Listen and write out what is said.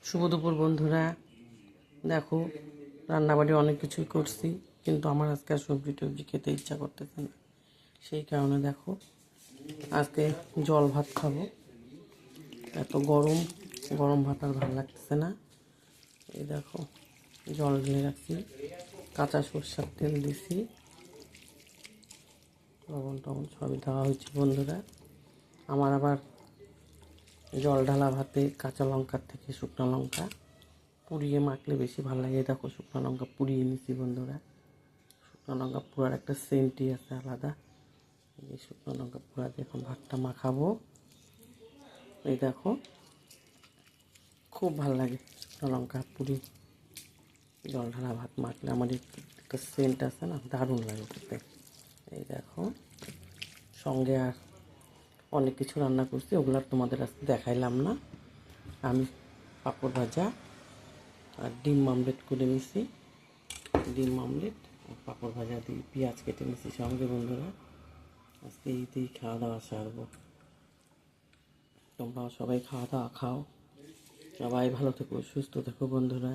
শুভ দুপুর বন্ধুরা। দেখো, রান্নাবাড়ি অনেক কিছুই করছি, কিন্তু আমার আজকে আর সবজি টবজি খেতে ইচ্ছা করতেছে না। সেই কারণে দেখো, আজকে জল ভাত খাবো। এত গরম, গরম ভাত আর ভালো লাগতেছে না। এই দেখো, জল ঢেলে রাখছি, কাঁচা সরষের তেল দিছি, লবণ টবণ সবই দেওয়া হয়েছে বন্ধুরা। আমার আবার জল ঢালা ভাতে কাঁচা লঙ্কার থেকে শুকনো লঙ্কা পুড়িয়ে মাখলে বেশি ভালো লাগে। দেখো, শুকনো লঙ্কা পুড়িয়ে নিছি বন্ধুরা। শুকনো লঙ্কা পোড়ার একটা সেন্টই আছে আলাদা। এই শুকনো লঙ্কা পোড়া দিয়ে এখন ভাতটা মাখাবো। এই দেখো, খুব ভালো লাগে শুকনো লঙ্কা পুড়ি জল ঢালা ভাত মাখলে। আমার একটা সেন্ট আছে না, দারুণ লাগে খেতে। এই দেখো, সঙ্গে আর অনেক কিছু রান্না করছি, ওগুলো আর তোমাদের আজকে দেখাইলাম না। আমি পাঁপড় ভাজা আর ডিম আমলেট করে নিছি। ডিম আমলেট আর পাঁপড় ভাজা দিয়ে পেঁয়াজ কেটে নিছি সঙ্গে বন্ধুরা। আজকে এইতেই খাওয়া দাওয়া সারবো। তোমরাও সবাই খাওয়া দাওয়া খাও। সবাই ভালো থেকো, সুস্থ থেকো বন্ধুরা।